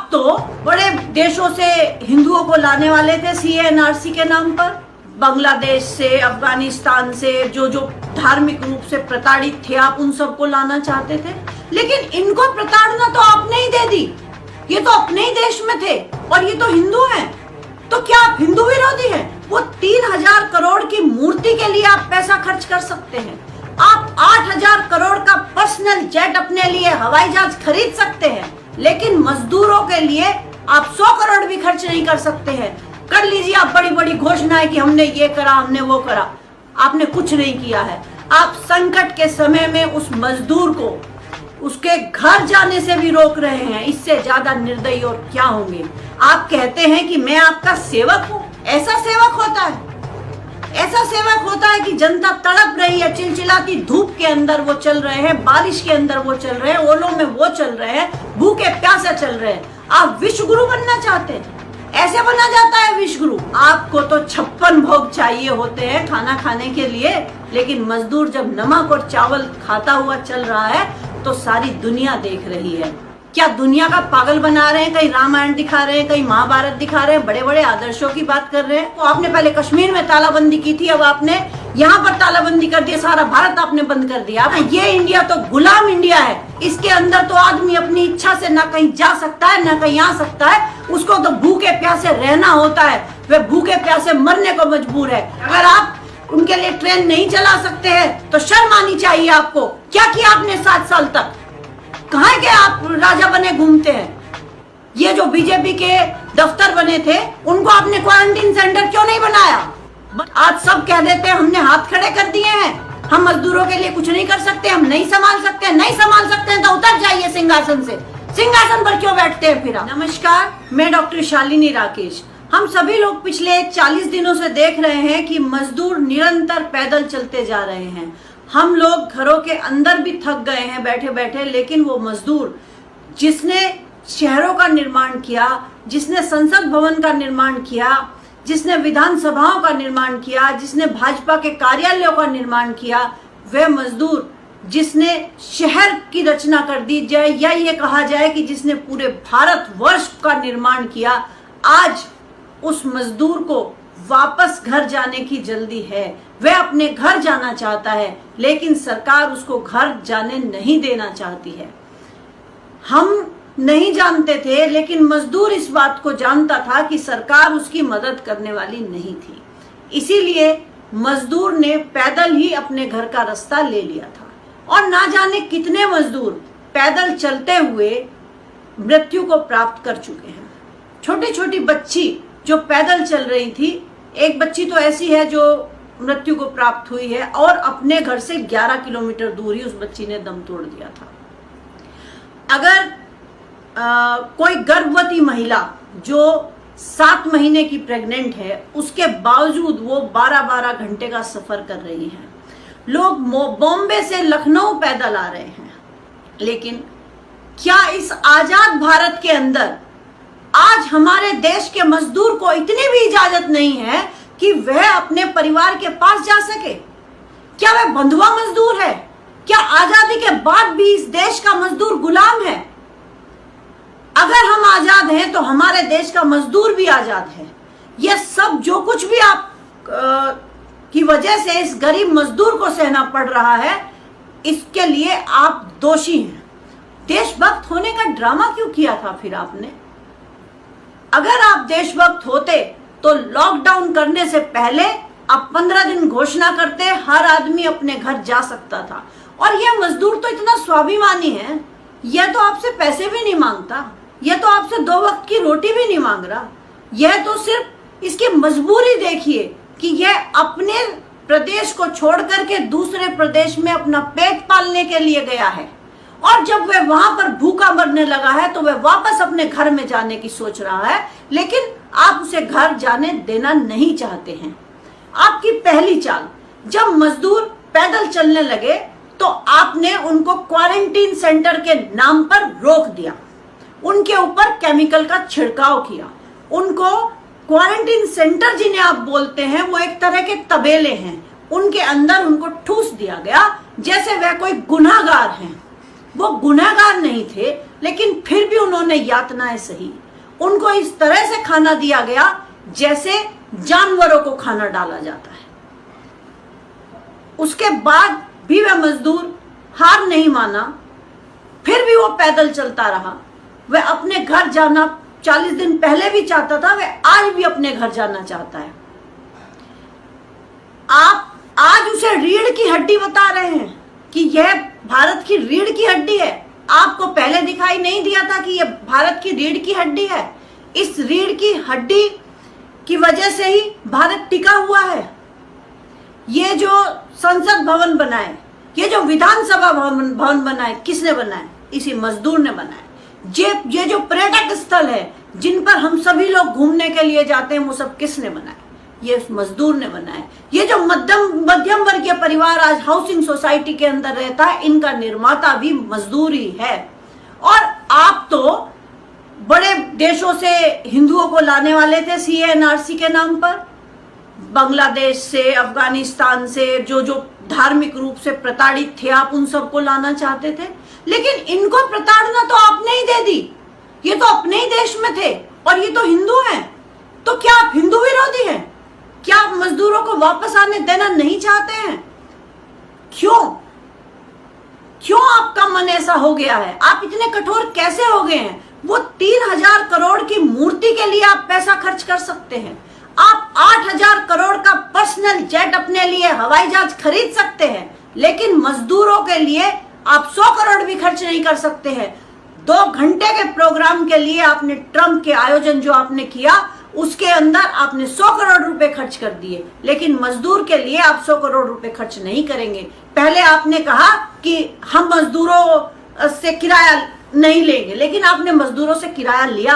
आप तो बड़े देशों से हिंदुओं को लाने वाले थे CA/NRC के नाम पर, बांग्लादेश से, अफगानिस्तान से, जो जो धार्मिक रूप से प्रताड़ित थे आप उन सबको लाना चाहते थे। लेकिन इनको प्रताड़ना तो आपने ही दे दी। ये तो अपने ही देश में थे और ये तो हिंदू हैं। तो क्या आप हिंदू विरोधी हैं? वो 3000 करोड़ की मूर्ति के लिए आप पैसा खर्च कर सकते हैं। आप 8000 करोड़ का पर्सनल जेट अपने लिए, हवाई जहाज खरीद सकते हैं, लेकिन मजदूरों के लिए आप 100 करोड़ भी खर्च नहीं कर सकते हैं। कर लीजिए आप बड़ी बड़ी घोषणाएं कि हमने ये करा, हमने वो करा। आपने कुछ नहीं किया है। आप संकट के समय में उस मजदूर को उसके घर जाने से भी रोक रहे हैं। इससे ज्यादा निर्दयी और क्या होंगे। आप कहते हैं कि मैं आपका सेवक हूं। ऐसा सेवक होता है? ऐसा सेवक होता है कि जनता तड़प रही है, चिलचिलाती धूप के अंदर वो चल रहे हैं, बारिश के अंदर वो चल रहे हैं, ओलों में वो चल रहे हैं, भूखे प्यासे चल रहे हैं। आप विश्व गुरु बनना चाहते हैं? ऐसे बना जाता है विश्व गुरु? आपको तो 56 भोग चाहिए होते हैं खाना खाने के लिए, लेकिन मजदूर जब नमक और चावल खाता हुआ चल रहा है तो सारी दुनिया देख रही है। क्या दुनिया का पागल बना रहे हैं? कहीं रामायण दिखा रहे हैं, कहीं महाभारत दिखा रहे हैं, बड़े बड़े आदर्शों की बात कर रहे हैं। तो आपने पहले कश्मीर में तालाबंदी की थी, अब आपने यहाँ पर तालाबंदी कर दिया, सारा भारत आपने बंद कर दिया। ये इंडिया तो गुलाम इंडिया है। इसके अंदर तो आदमी अपनी इच्छा से ना कहीं जा सकता है, ना कहीं आ सकता है। उसको तो भूखे प्यासे रहना होता है, वह भूखे प्यासे मरने को मजबूर है। अगर आप उनके लिए ट्रेन नहीं चला सकते हैं तो शर्म आनी चाहिए आपको। क्या किया आपने 7 साल तक? कहाँ के आप राजा बने घूमते हैं? ये जो बीजेपी के दफ्तर बने थे उनको आपने क्वारंटीन सेंटर क्यों नहीं बनाया? आज सब कह देते हैं हमने हाथ खड़े कर दिए हैं, हम मजदूरों के लिए कुछ नहीं कर सकते, हम नहीं संभाल सकते। नहीं संभाल सकते हैं तो उतर जाइए सिंहासन से। सिंहासन पर क्यों बैठते हैं फिर? नमस्कार, मैं डॉक्टर शालिनी राकेश। हम सभी लोग पिछले 40 दिनों से देख रहे हैं कि मजदूर निरंतर पैदल चलते जा रहे हैं। हम लोग घरों के अंदर भी थक गए हैं बैठे बैठे, लेकिन वो मजदूर जिसने शहरों का निर्माण किया, जिसने संसद भवन का निर्माण किया, जिसने विधानसभाओं का निर्माण किया, जिसने भाजपा के कार्यालयों का निर्माण किया, वह मजदूर जिसने शहर की रचना कर दी जाए या ये कहा जाए कि जिसने पूरे भारतवर्ष का निर्माण किया, आज उस मजदूर को वापस घर जाने की जल्दी है। वह अपने घर जाना चाहता है, लेकिन सरकार उसको घर जाने नहीं देना चाहती है। हम नहीं जानते थे, लेकिन मजदूर इस बात को जानता था कि सरकार उसकी मदद करने वाली नहीं थी। इसीलिए मजदूर ने पैदल ही अपने घर का रास्ता ले लिया था। और ना जाने कितने मजदूर पैदल चलते हुए मृत्यु को प्राप्त कर चुके हैं। छोटी छोटी बच्ची जो पैदल चल रही थी, एक बच्ची तो ऐसी है जो मृत्यु को प्राप्त हुई है और अपने घर से 11 किलोमीटर दूर ही उस बच्ची ने दम तोड़ दिया था। अगर कोई गर्भवती महिला जो 7 महीने की प्रेग्नेंट है, उसके बावजूद वो 12-12 घंटे का सफर कर रही है। लोग बॉम्बे से लखनऊ पैदल आ रहे हैं। लेकिन क्या इस आजाद भारत के अंदर आज हमारे देश के मजदूर को इतनी भी इजाजत नहीं है कि वह अपने परिवार के पास जा सके? क्या वह बंधुआ मजदूर है? क्या आजादी के बाद भी इस देश का मजदूर गुलाम है? अगर हम आजाद हैं तो हमारे देश का मजदूर भी आजाद है। यह सब जो कुछ भी आप की वजह से इस गरीब मजदूर को सहना पड़ रहा है, इसके लिए आप दोषी हैं। देशभक्त होने का ड्रामा क्यों किया था फिर आपने? अगर आप देशभक्त होते तो लॉकडाउन करने से पहले आप 15 दिन घोषणा करते, हर आदमी अपने घर जा सकता था। और यह मजदूर तो इतना स्वाभिमानी है, यह तो आपसे पैसे भी नहीं मांगता, यह तो आपसे 2 वक्त की रोटी भी नहीं मांग रहा। यह तो सिर्फ इसकी मजबूरी देखिए कि यह अपने प्रदेश को छोड़ करके दूसरे प्रदेश में अपना पेट पालने के लिए गया है। और जब वह वहां पर भूखा मरने लगा है तो वह वापस अपने घर में जाने की सोच रहा है, लेकिन आप उसे घर जाने देना नहीं चाहते हैं। आपकी पहली चाल, जब मजदूर पैदल चलने लगे तो आपने उनको क्वारंटीन सेंटर के नाम पर रोक दिया, उनके ऊपर केमिकल का छिड़काव किया। उनको क्वारंटीन सेंटर जिन्हें आप बोलते हैं वो एक तरह के तबेले हैं, उनके अंदर उनको ठूस दिया गया जैसे वह कोई गुनाहगार हैं। वो गुनहगार नहीं थे, लेकिन फिर भी उन्होंने यातनाएं सही। उनको इस तरह से खाना दिया गया जैसे जानवरों को खाना डाला जाता है। उसके बाद भी वह मजदूर हार नहीं माना, फिर भी वो पैदल चलता रहा। वह अपने घर जाना 40 दिन पहले भी चाहता था, वह आज भी अपने घर जाना चाहता है। आप आज उसे रीढ़ की हड्डी बता रहे हैं कि यह भारत की रीढ़ की हड्डी है। आपको पहले दिखाई नहीं दिया था कि यह भारत की रीढ़ की हड्डी है। इस रीढ़ की हड्डी की वजह से ही भारत टिका हुआ है। ये जो संसद भवन बना है, ये जो विधानसभा भवन बना है, किसने बनाया? इसी मजदूर ने बनाया। ये जो पर्यटक स्थल है जिन पर हम सभी लोग घूमने के लिए जाते हैं, वो सब किसने बनाया? ये उस मजदूर ने बनाया। ये जो मध्यम वर्गीय परिवार आज हाउसिंग सोसाइटी के अंदर रहता है, इनका निर्माता भी मजदूर ही है। और आप तो बड़े देशों से हिंदुओं को लाने वाले थे सीएनआरसी के नाम पर, बांग्लादेश से, अफगानिस्तान से, जो धार्मिक रूप से प्रताड़ित थे, आप उन सबको लाना चाहते थे। लेकिन इनको प्रताड़ना तो आपने ही दे दी। ये तो अपने ही देश में थे और ये तो हिंदू हैं। तो क्या आप हिंदू विरोधी हैं? क्या आप मजदूरों को वापस आने देना नहीं चाहते हैं? क्यों आपका मन ऐसा हो गया है? आप इतने कठोर कैसे हो गए हैं? वो 3000 करोड़ की मूर्ति के लिए आप पैसा खर्च कर सकते हैं। आप 8000 करोड़ का पर्सनल जेट अपने लिए, हवाई जहाज खरीद सकते हैं, लेकिन मजदूरों के लिए आप 100 करोड़ भी खर्च नहीं कर सकते हैं। 2 घंटे के प्रोग्राम के लिए आपने ट्रंप के आयोजन जो आपने किया, उसके अंदर आपने 100 करोड़ रुपए खर्च कर दिए, लेकिन मजदूर के लिए आप 100 करोड़ रुपए खर्च नहीं करेंगे। पहले आपने कहा कि हम मजदूरों से किराया नहीं लेंगे, लेकिन आपने मजदूरों से किराया लिया।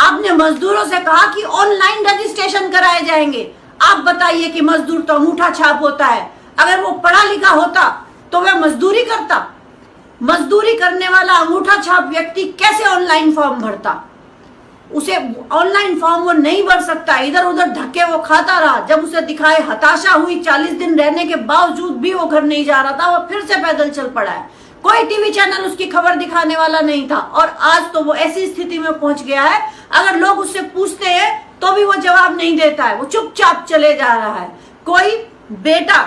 आपने मजदूरों से कहा कि ऑनलाइन रजिस्ट्रेशन कराए जाएंगे। आप बताइए कि मजदूर तो अंगूठा छाप होता है, अगर वो पढ़ा लिखा होता तो वह मजदूरी करता। मजदूरी करने वाला अंगूठा छाप व्यक्ति कैसे ऑनलाइन फॉर्म भरता? उसे ऑनलाइन फॉर्म वो नहीं भर सकता, इधर उधर धक्के वो खाता रहा। जब उसे दिखाए हताशा हुई, 40 दिन रहने के बावजूद भी वो घर नहीं जा रहा था, वो फिर से पैदल चल पड़ा है। कोई टीवी चैनल उसकी खबर दिखाने वाला नहीं था, और आज तो वो ऐसी स्थिति में पहुंच गया है, अगर लोग उससे पूछते हैं तो भी वो जवाब नहीं देता है, वो चुपचाप चले जा रहा है। कोई बेटा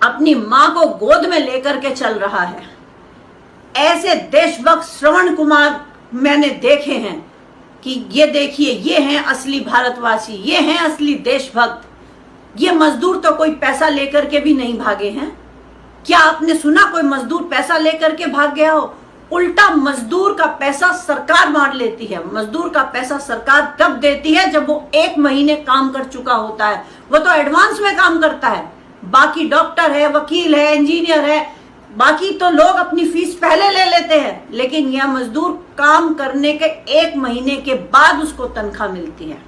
अपनी माँ को गोद में लेकर के चल रहा है। ऐसे देशभक्त श्रवण कुमार मैंने देखे हैं कि ये देखिए, ये हैं असली भारतवासी, ये हैं असली देशभक्त। ये मजदूर तो कोई पैसा लेकर के भी नहीं भागे हैं। क्या आपने सुना कोई मजदूर पैसा लेकर के भाग गया हो? उल्टा मजदूर का पैसा सरकार मार लेती है। मजदूर का पैसा सरकार तब देती है जब वो 1 महीने काम कर चुका होता है। वो तो एडवांस में काम करता है। बाकी डॉक्टर है, वकील है, इंजीनियर है, बाकी तो लोग अपनी फीस पहले ले लेते हैं, लेकिन यह मजदूर काम करने के 1 महीने के बाद उसको तनख्वाह मिलती है।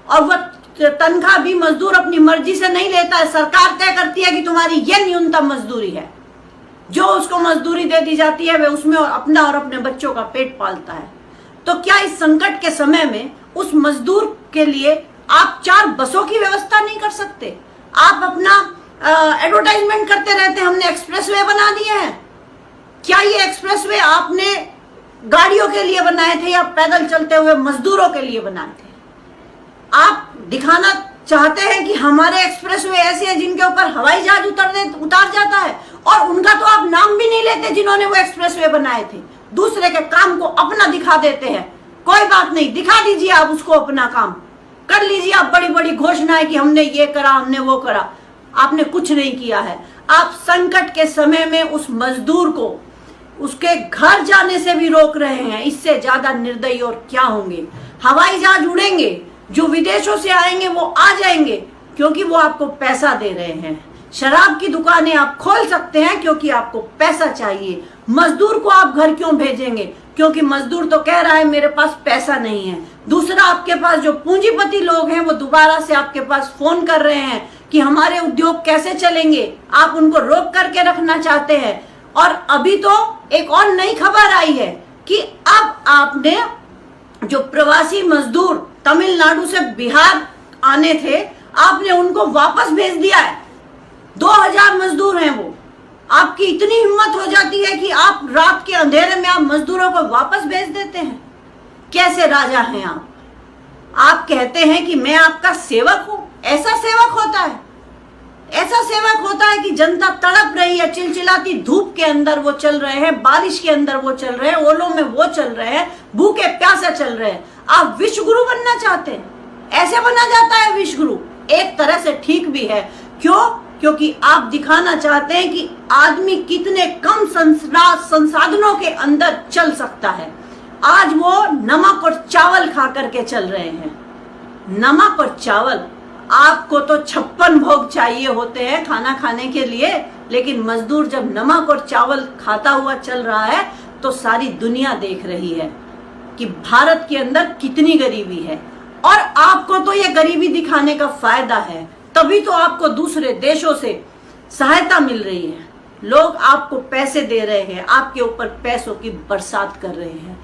और वह तनख्वाह भी मजदूर अपनी मर्जी से नहीं लेता है, सरकार तय करती है कि तुम्हारी यह न्यूनतम मजदूरी है। जो उसको मजदूरी दे दी जाती है, वह उसमें अपना और अपने बच्चों का पेट पालता है। तो क्या इस संकट के समय में उस मजदूर के लिए आप 4 बसों की व्यवस्था नहीं कर सकते? आप अपना एडवर्टाइजमेंट करते रहते हैं, हमने एक्सप्रेसवे बना दिए हैं। क्या ये एक्सप्रेसवे आपने गाड़ियों के लिए बनाए थे या पैदल चलते हुए मजदूरों के लिए बनाए थे? आप दिखाना चाहते हैं कि हमारे एक्सप्रेसवे ऐसे हैं जिनके ऊपर हवाई जहाज उतार जाता है, और उनका तो आप नाम भी नहीं लेते जिन्होंने वो एक्सप्रेसवे बनाए थे। दूसरे के काम को अपना दिखा देते हैं। कोई बात नहीं, दिखा दीजिए आप उसको अपना काम, कर लीजिए आप बड़ी बड़ी घोषणाएं कि हमने ये करा, हमने वो करा। आपने कुछ नहीं किया है। आप संकट के समय में उस मजदूर को उसके घर जाने से भी रोक रहे हैं। इससे ज्यादा निर्दयी और क्या होंगे? हवाई जहाज उड़ेंगे, जो विदेशों से आएंगे वो आ जाएंगे क्योंकि वो आपको पैसा दे रहे हैं। शराब की दुकानें आप खोल सकते हैं क्योंकि आपको पैसा चाहिए। मजदूर को आप घर क्यों भेजेंगे? क्योंकि मजदूर तो कह रहा है मेरे पास पैसा नहीं है। दूसरा, आपके पास जो पूंजीपति लोग हैं वो दोबारा से आपके पास फोन कर रहे हैं कि हमारे उद्योग कैसे चलेंगे। आप उनको रोक करके रखना चाहते हैं। और अभी तो एक और नई खबर आई है कि अब आपने जो प्रवासी मजदूर तमिलनाडु से बिहार आने थे, आपने उनको वापस भेज दिया है। 2000 मजदूर हैं वो, आपकी इतनी हिम्मत हो जाती है कि आप रात के अंधेरे में आप मजदूरों को वापस भेज देते हैं। कैसे राजा हैं आप? आप कहते हैं कि मैं आपका सेवक हूं। ऐसा सेवक होता है? ऐसा सेवक होता है कि जनता तड़प रही है, चिलचिलाती धूप के अंदर वो चल रहे हैं, बारिश के अंदर वो चल रहे हैं, ओलों में वो चल रहे हैं, भूखे प्यासे चल रहे हैं। आप विश्व गुरु बनना चाहते हैं? ऐसे बना जाता है विश्व गुरु? एक तरह से ठीक भी है। क्यों? क्योंकि आप दिखाना चाहते हैं कि आदमी कितने कम संसाधनों के अंदर चल सकता है। आज वो नमक और चावल खा करके चल रहे हैं। नमक और चावल। आपको तो 56 भोग चाहिए होते हैं खाना खाने के लिए, लेकिन मजदूर जब नमक और चावल खाता हुआ चल रहा है तो सारी दुनिया देख रही है कि भारत के अंदर कितनी गरीबी है। और आपको तो ये गरीबी दिखाने का फायदा है, तभी तो आपको दूसरे देशों से सहायता मिल रही है। लोग आपको पैसे दे रहे हैं, आपके ऊपर पैसों की बरसात कर रहे हैं।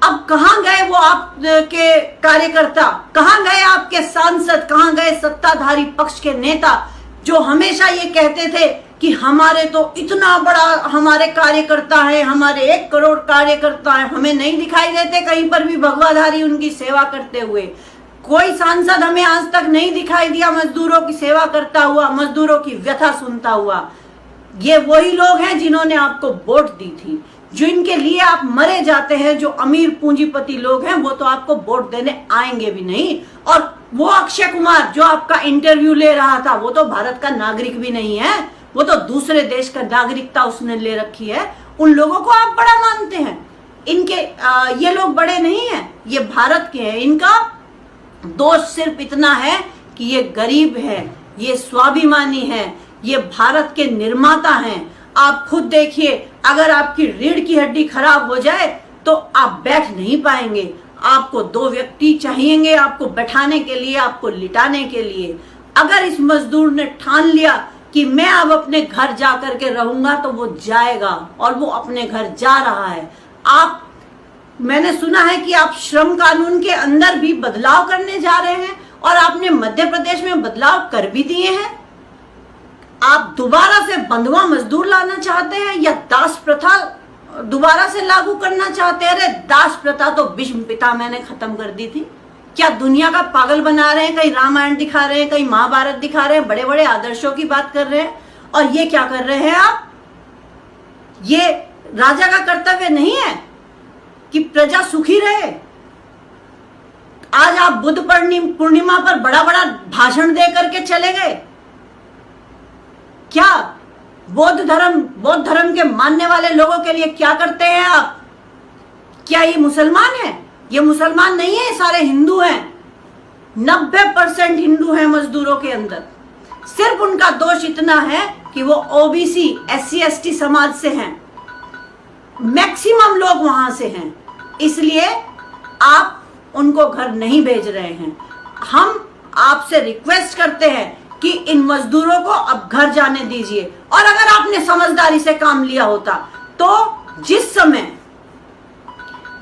अब कहां गए वो आपके कार्यकर्ता? कहां गए आपके सांसद? कहां गए सत्ताधारी पक्ष के नेता जो हमेशा ये कहते थे कि हमारे तो इतना बड़ा हमारे कार्यकर्ता है, हमारे 1 करोड़ कार्यकर्ता है, हमें नहीं दिखाई देते कहीं पर भी भगवाधारी उनकी सेवा करते हुए? कोई सांसद हमें आज तक नहीं दिखाई दिया मजदूरों की सेवा करता हुआ, मजदूरों की व्यथा सुनता हुआ। ये वही लोग हैं जिन्होंने आपको वोट दी थी, जिनके लिए आप मरे जाते हैं। जो अमीर पूंजीपति लोग हैं वो तो आपको वोट देने आएंगे भी नहीं। और वो अक्षय कुमार जो आपका इंटरव्यू ले रहा था, वो तो भारत का नागरिक भी नहीं है, वो तो दूसरे देश का नागरिकता उसने ले रखी है। उन लोगों को आप बड़ा मानते हैं। इनके ये लोग बड़े नहीं हैं, ये भारत के हैं। इनका दोष सिर्फ इतना है कि ये गरीब है, ये स्वाभिमानी है, ये भारत के निर्माता हैं। आप खुद देखिए, अगर आपकी रीढ़ की हड्डी खराब हो जाए तो आप बैठ नहीं पाएंगे। आपको 2 व्यक्ति चाहिएंगे आपको बैठाने के लिए, आपको लिटाने के लिए। अगर इस मजदूर ने ठान लिया कि मैं अब अपने घर जा करके रहूंगा तो वो जाएगा, और वो अपने घर जा रहा है। मैंने सुना है कि आप श्रम कानून के अंदर भी बदलाव करने जा रहे हैं, और आपने मध्य प्रदेश में बदलाव कर भी दिए हैं। आप दोबारा से बंधुआ मजदूर लाना चाहते हैं या दास प्रथा दोबारा से लागू करना चाहते हैं? अरे दास प्रथा तो भीष्म पितामह ने खत्म कर दी थी। क्या दुनिया का पागल बना रहे हैं? कहीं रामायण दिखा रहे हैं, कहीं महाभारत दिखा रहे हैं, बड़े बड़े आदर्शों की बात कर रहे हैं। और ये क्या कर रहे हैं आप? ये राजा का कर्तव्य नहीं है कि प्रजा सुखी रहे। आज आप बुद्ध पूर्णिमा पर बड़ा बड़ा भाषण दे करके चले गए। क्या बौद्ध धर्म के मानने वाले लोगों के लिए क्या करते हैं आप? क्या ये मुसलमान है? ये मुसलमान नहीं है, सारे हिंदू हैं। 90% हिंदू हैं मजदूरों के अंदर। सिर्फ उनका दोष इतना है कि वो ओबीसी SC ST समाज से हैं। मैक्सिमम लोग वहां से हैं, इसलिए आप उनको घर नहीं भेज रहे हैं। हम आपसे रिक्वेस्ट करते हैं कि इन मजदूरों को अब घर जाने दीजिए। और अगर आपने समझदारी से काम लिया होता तो जिस समय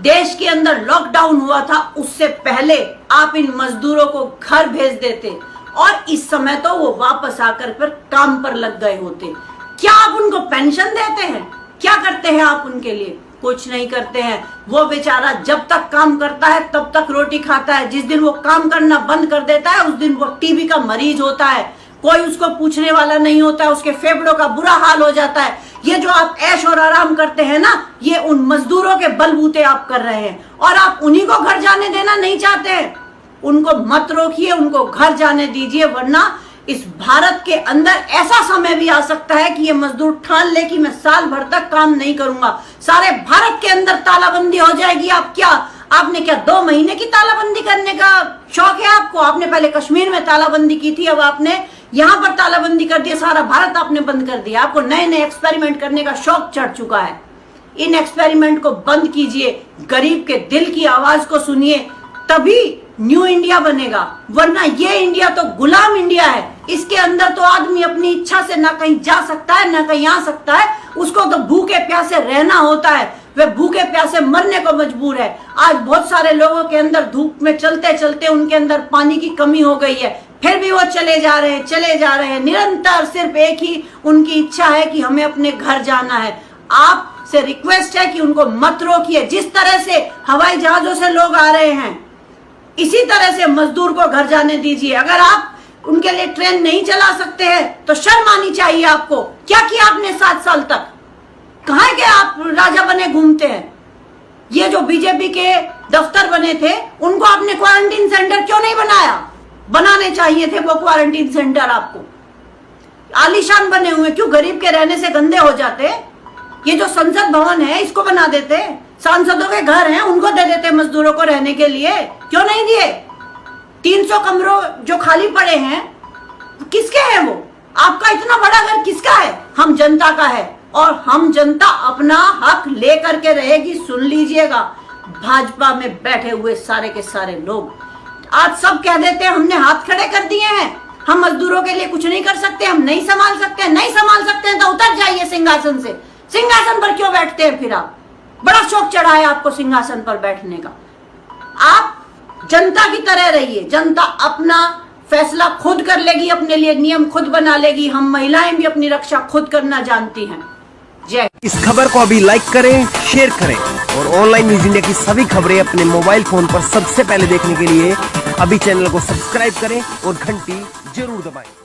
देश के अंदर लॉकडाउन हुआ था उससे पहले आप इन मजदूरों को घर भेज देते, और इस समय तो वो वापस आकर फिर काम पर लग गए होते। क्या आप उनको पेंशन देते हैं? क्या करते हैं आप उनके लिए? कुछ नहीं करते हैं। वो बेचारा जब तक काम करता है तब तक रोटी खाता है। जिस दिन वो काम करना बंद कर देता है उस दिन वो टीबी का मरीज होता है। कोई उसको पूछने वाला नहीं होता है, उसके फेफड़ों का बुरा हाल हो जाता है। ये जो आप ऐश और आराम करते हैं ना, ये उन मजदूरों के बलबूते आप कर रहे हैं, और आप उन्हीं को घर जाने देना नहीं चाहते हैं। उनको मत रोकिए, उनको घर जाने दीजिए, वरना इस भारत के अंदर ऐसा समय भी आ सकता है कि ये मजदूर ठान ले कि मैं साल भर तक काम नहीं करूंगा। सारे भारत के अंदर तालाबंदी हो जाएगी। आपने क्या 2 महीने की तालाबंदी करने का शौक है आपको? आपने पहले कश्मीर में तालाबंदी की थी, अब आपने यहां पर तालाबंदी कर दी, सारा भारत आपने बंद कर दिया। आपको नए नए एक्सपेरिमेंट करने का शौक चढ़ चुका है। इन एक्सपेरिमेंट को बंद कीजिए, गरीब के दिल की आवाज को सुनिए, तभी न्यू इंडिया बनेगा। वरना ये इंडिया तो गुलाम इंडिया है। इसके अंदर तो आदमी अपनी इच्छा से ना कहीं जा सकता है ना कहीं आ सकता है। उसको तो भूखे प्यासे रहना होता है, वे भूखे प्यासे मरने को मजबूर है। आज बहुत सारे लोगों के अंदर धूप में चलते चलते उनके अंदर पानी की कमी हो गई है, फिर भी वो चले जा रहे हैं निरंतर। सिर्फ एक ही उनकी इच्छा है कि हमें अपने घर जाना है। आपसे रिक्वेस्ट है कि उनको मत रोकिए। जिस तरह से हवाई जहाजों से लोग आ रहे हैं, इसी तरह से मजदूर को घर जाने दीजिए। अगर आप उनके लिए ट्रेन नहीं चला सकते हैं तो शर्म आनी चाहिए आपको। क्या किया आपने 7 साल तक? कहां के आप राजा बने घूमते हैं? ये जो बीजेपी के दफ्तर बने थे, उनको आपने क्वारंटीन सेंटर क्यों नहीं बनाया? बनाने चाहिए थे वो क्वारंटीन सेंटर आपको। आलीशान बने हुए, क्यों गरीब के रहने से गंदे हो जाते? ये जो संसद भवन है, इसको बना देते। सांसदों के घर हैं, उनको दे देते मजदूरों को रहने के लिए। क्यों नहीं दिए? 300 कमरों जो खाली पड़े हैं, किसके हैं वो? आपका इतना बड़ा घर किसका है? हम जनता का है, और हम जनता अपना हक लेकर के रहेगी। सुन लीजिएगा, भाजपा में बैठे हुए सारे के सारे लोग आज सब कह देते हैं हमने हाथ खड़े कर दिए हैं, हम मजदूरों के लिए कुछ नहीं कर सकते, हम नहीं संभाल सकते। नहीं संभाल सकते हैं तो उतर जाइए सिंहासन से। सिंहासन पर क्यों बैठते हैं फिर आप? बड़ा शौक चढ़ा है आपको सिंहासन पर बैठने का। आप जनता की तरह रहिए। जनता अपना फैसला खुद कर लेगी, अपने लिए नियम खुद बना लेगी। हम महिलाएं भी अपनी रक्षा खुद करना जानती हैं। जय। इस खबर को अभी लाइक करें, शेयर करें और ऑनलाइन न्यूज इंडिया की सभी खबरें अपने मोबाइल फोन पर सबसे पहले देखने के लिए अभी चैनल को सब्सक्राइब करें और घंटी जरूर दबाएं।